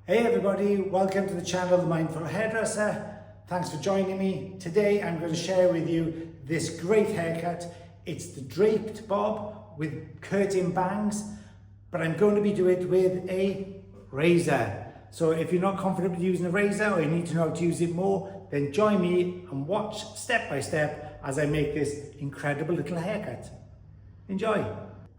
Hey everybody, welcome to the channel The Mindful Hairdresser. Thanks for joining me. Today I'm going to share with you this great haircut. It's the draped bob with curtain bangs, but I'm going to be doing it with a razor. So if you're not confident with using a razor or you need to know how to use it more, then join me and watch step by step as I make this incredible little haircut. Enjoy.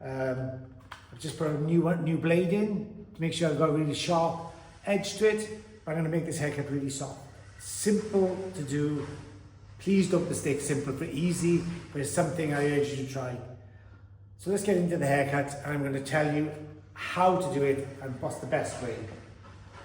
I've just put a new blade in to make sure I've got a really sharp edge to it, but I'm going to make this haircut really soft. Simple to do. Please don't mistake simple for easy, but it's something I urge you to try. So let's get into the haircut, and I'm going to tell you how to do it and what's the best way.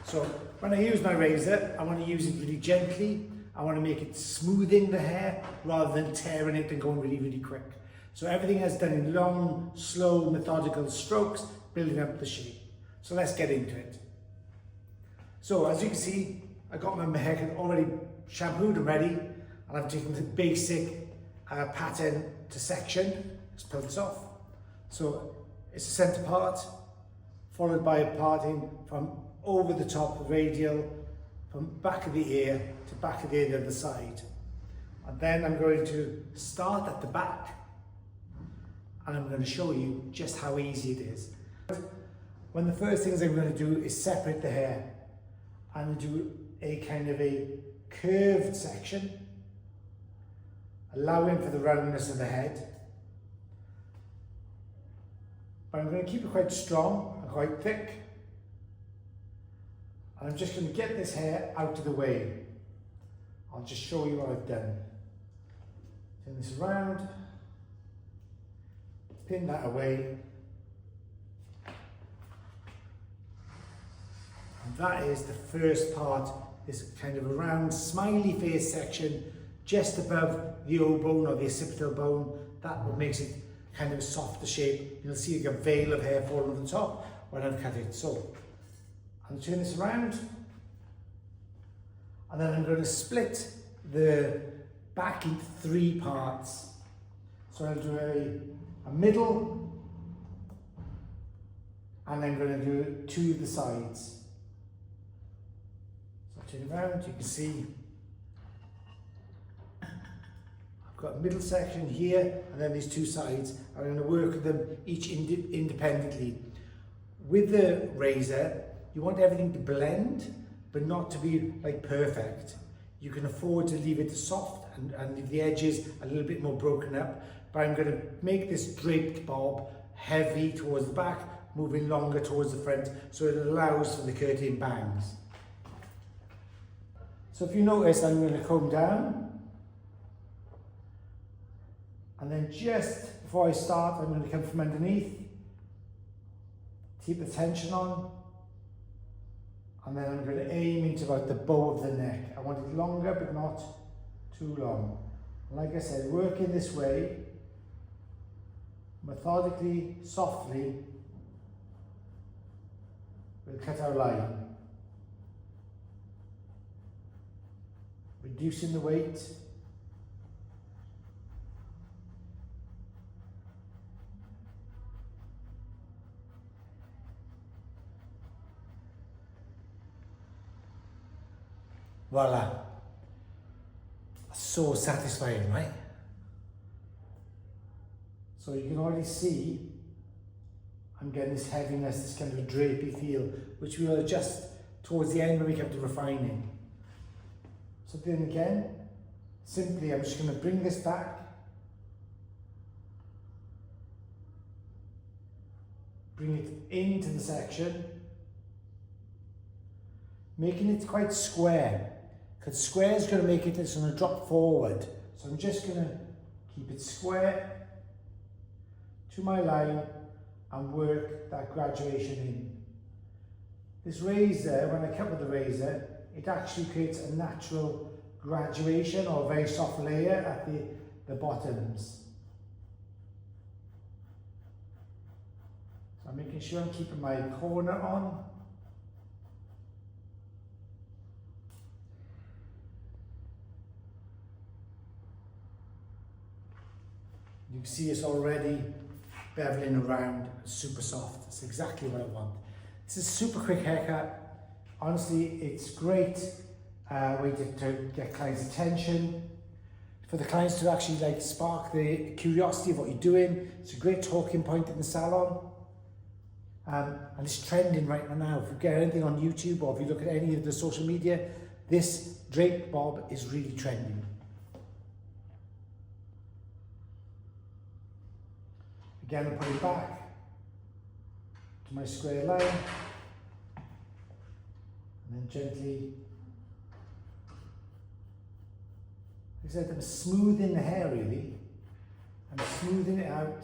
So when I use my razor, I want to use it really gently. I want to make it smoothing the hair rather than tearing it and going really quick. So everything is done in long, slow, methodical strokes, building up the shape. So let's get into it. So as you can see, I got my haircut already shampooed and ready, and I've taken the basic pattern to section. Let's pull this off. So it's a center part, followed by a parting from over the top, radial, from back of the ear to back of the ear to the other side. And then I'm going to start at the back, and I'm going to show you just how easy it is. One of the first things I'm going to do is separate the hair and do a kind of a curved section, allowing for the roundness of the head. But I'm going to keep it quite strong and quite thick. And I'm just going to get this hair out of the way. I'll just show you what I've done. Turn this around, pin that away. And that is the first part, this kind of a round smiley face section just above the O bone or the occipital bone. That what makes it kind of a softer shape. You'll see like a veil of hair falling on the top when I've cut it. So I'll turn this around, and then I'm going to split the back into three parts. So I'll do a middle, and I'm going to do two of the sides. Turn around, you can see I've got a middle section here, and then these two sides. I'm going to work with them each independently. With the razor, you want everything to blend, but not to be like perfect. You can afford to leave it soft and leave the edges a little bit more broken up, but I'm going to make this draped bob heavy towards the back, moving longer towards the front, so it allows for the curtain bangs. So if you notice, I'm going to comb down, and then just before I start, I'm going to come from underneath, keep the tension on, and then I'm going to aim into about the bow of the neck. I want it longer, but not too long. Like I said, working this way, methodically, softly, we'll cut our line. Reducing the weight. Voila. So satisfying, right? So you can already see I'm getting this heaviness, this kind of drapey feel, which we'll adjust towards the end when we come to refining. So then again, simply I'm just going to bring this back, bring it into the section, making it quite square, because square is going to make it, it's going to drop forward. So I'm just going to keep it square to my line and work that graduation in. This razor, when I cut with the razor, it actually creates a natural graduation or a very soft layer at the bottoms. So I'm making sure I'm keeping my corner on. You can see it's already beveling around, super soft. It's exactly what I want. This is a super quick haircut. Honestly, it's great way to get clients' attention, for the clients to actually like spark the curiosity of what you're doing. It's a great talking point in the salon. And it's trending right now. If you get anything on YouTube or if you look at any of the social media, this draped bob is really trending. Again, I'm putting back to my square line, and then gently, like I said, I'm smoothing the hair really. I'm smoothing it out,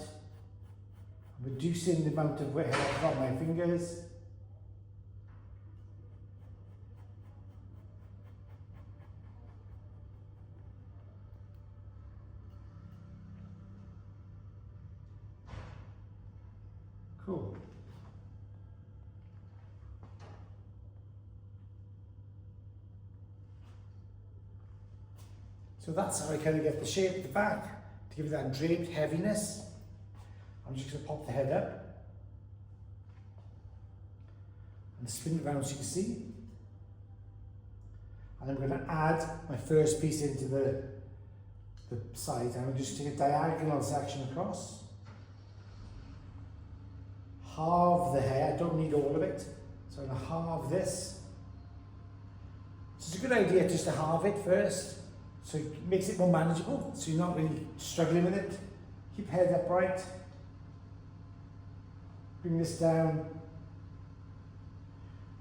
reducing the amount of wet hair I've got on my fingers. Cool. So that's how I kind of get the shape at the back, to give it that draped heaviness. I'm just going to pop the head up and spin it around so you can see. And I'm going to add my first piece into the side. I'm going to just take a diagonal section across. Halve the hair, I don't need all of it. So I'm going to halve this. So it's a good idea just to halve it first, so it makes it more manageable, so you're not really struggling with it. Keep head upright. Bring this down.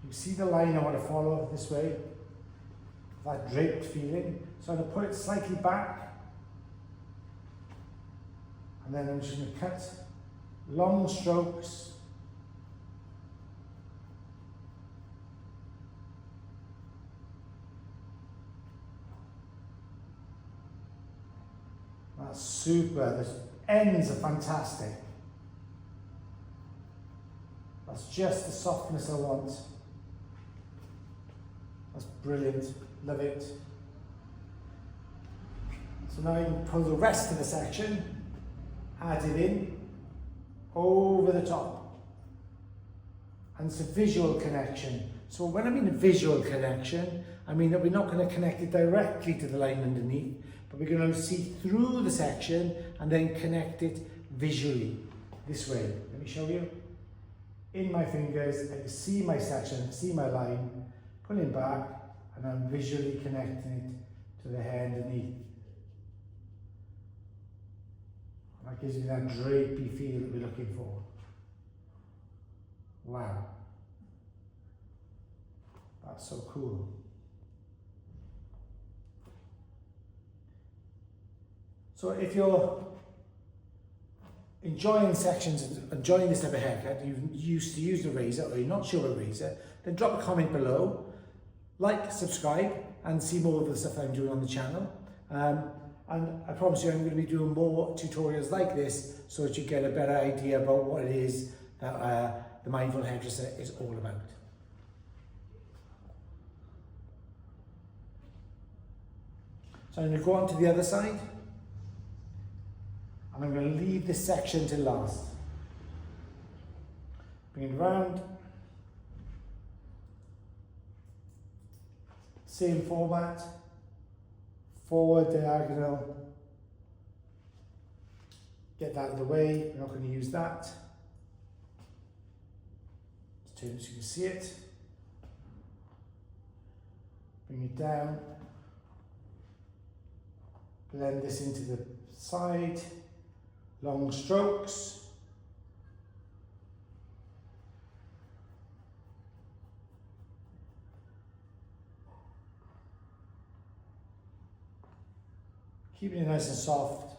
You see the line I want to follow this way, that draped feeling. So I'm going to put it slightly back, and then I'm just going to cut long strokes. That's super. The ends are fantastic. That's just the softness I want. That's brilliant. Love it. So now you can pull the rest of the section, add it in, over the top. And it's a visual connection. So when I mean a visual connection, I mean that we're not going to connect it directly to the line underneath, but we're going to see through the section and then connect it visually this way. Let me show you. In my fingers, I can see my section, see my line, pulling back, and I'm visually connecting it to the hair underneath. That gives me that drapey feel that we're looking for. Wow. That's so cool. So if you're enjoying sections and enjoying this type of haircut, you used to use a razor or you're not sure of a razor, then drop a comment below, like, subscribe, and see more of the stuff I'm doing on the channel. And I promise you I'm going to be doing more tutorials like this so that you get a better idea about what it is that the Mindful Hairdresser is all about. So I'm going to go on to the other side. And I'm going to leave this section to last. Bring it around. Same format. Forward, diagonal. Get that out of the way. We're not going to use that. Let's turn it so you can see it. Bring it down. Blend this into the side. Long strokes. Keeping it nice and soft.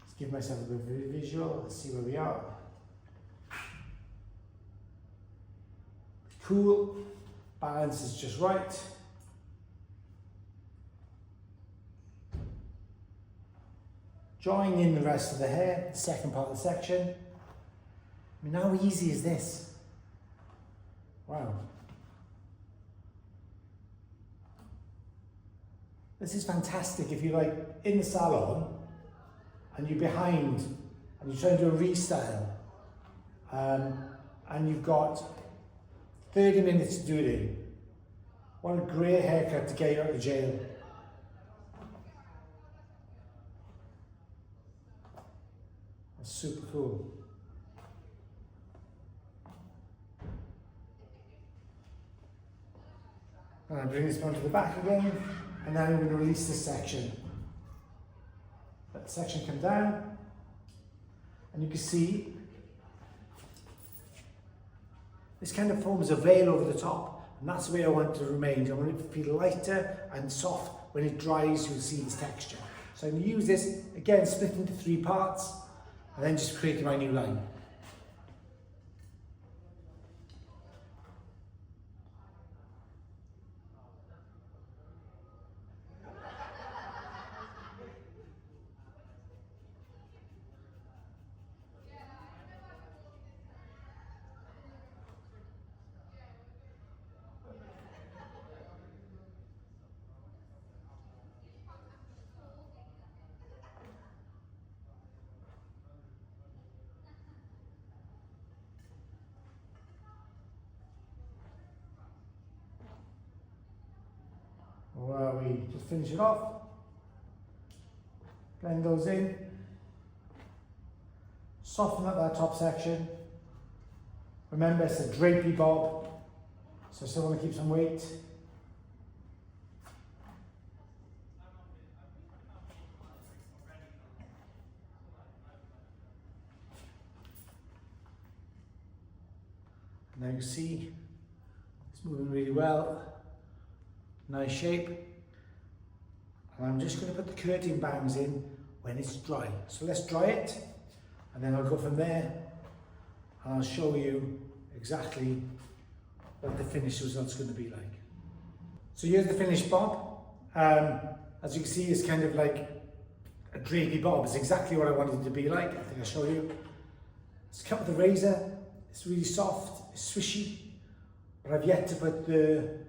Let's give myself a bit of a visual. Let's see where we are. Cool. Balance is just right. Drawing in the rest of the hair, the second part of the section. I mean, how easy is this? Wow. This is fantastic if you're like in the salon and you're behind and you're trying to do a restyle, and you've got 30 minutes to do it in. What a great haircut to get you out of jail. That's super cool. And I bring this one to the back again, and then I'm going to release this section. Let the section come down, and you can see this kind of forms a veil over the top, and that's the way I want it to remain. I want it to feel lighter and soft. When it dries, you'll see this texture. So I'm going to use this, again, split into 3 parts, and then just create my new line. Where we just finish it off, blend those in, soften up that top section. Remember, it's a drapey bob, so I still want to keep some weight. Now you see it's moving really well. Nice shape. And I'm just going to put the curtain bangs in when it's dry. So let's dry it, and then I'll go from there and I'll show you exactly what the finished result's going to be like. So here's the finished bob. As you can see, it's kind of like a drapey bob. It's exactly what I wanted it to be like. I think I'll show you. It's cut with a razor. It's really soft, it's swishy, but I've yet to put the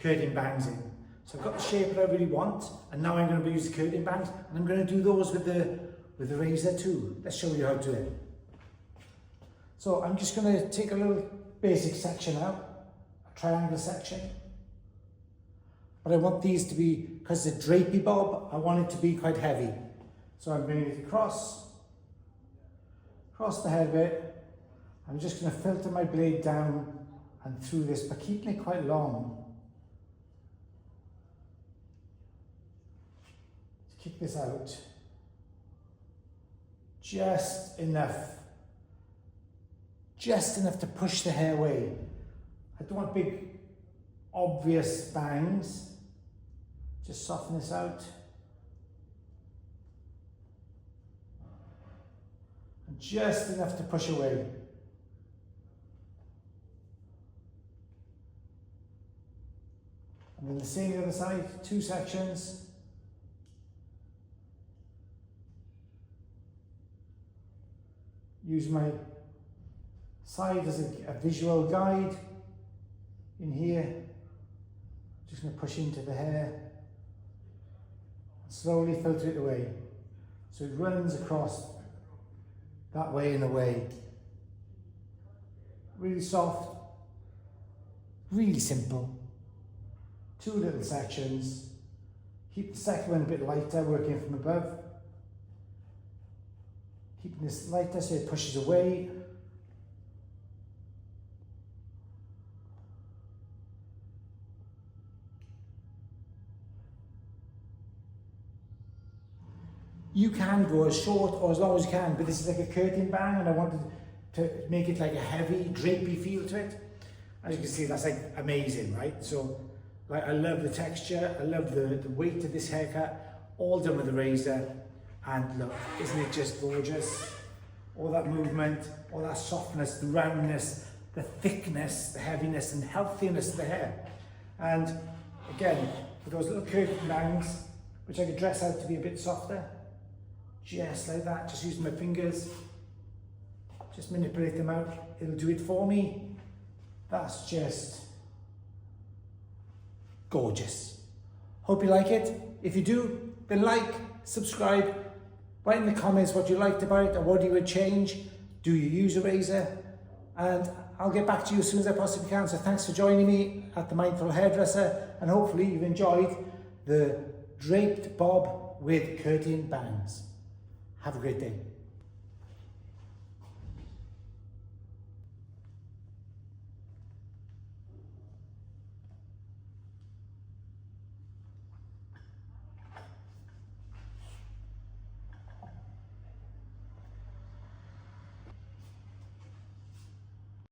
curtain bangs in. So I've got the shape that I really want, and now I'm going to use the curtain bangs, and I'm going to do those with the razor too. Let's show you how to do it. So I'm just going to take a little basic section out, a triangle section. But I want these to be, because it's a drapey bob, I want it to be quite heavy. So I'm bringing it across the head bit. I'm just going to filter my blade down and through this, but keeping it quite long. Kick this out, just enough to push the hair away. I don't want big obvious bangs, just soften this out. And just enough to push away. And then the same the other side, 2 sections. Use my side as a visual guide in here. Just going to push into the hair and slowly filter it away. So it runs across that way and away. Really soft, really simple. 2 little sections. Keep the second one a bit lighter, working from above. Keeping this lighter so it pushes away. You can go as short or as long as you can, but this is like a curtain bang, and I wanted to make it like a heavy, drapey feel to it. As you can see, that's like amazing, right? So, like, I love the texture, I love the weight of this haircut, all done with the razor. And look, isn't it just gorgeous? All that movement, all that softness, the roundness, the thickness, the heaviness and healthiness of the hair. And again, with those little curtain bangs, which I could dress out to be a bit softer, just like that, just using my fingers, just manipulate them out. It'll do it for me. That's just gorgeous. Hope you like it. If you do, then like, subscribe, Write in the comments what you liked about it or what you would change. Do you use a razor? And I'll get back to you as soon as I possibly can. So thanks for joining me at the Mindful Hairdresser, and hopefully you've enjoyed the draped bob with curtain bangs. Have a great day.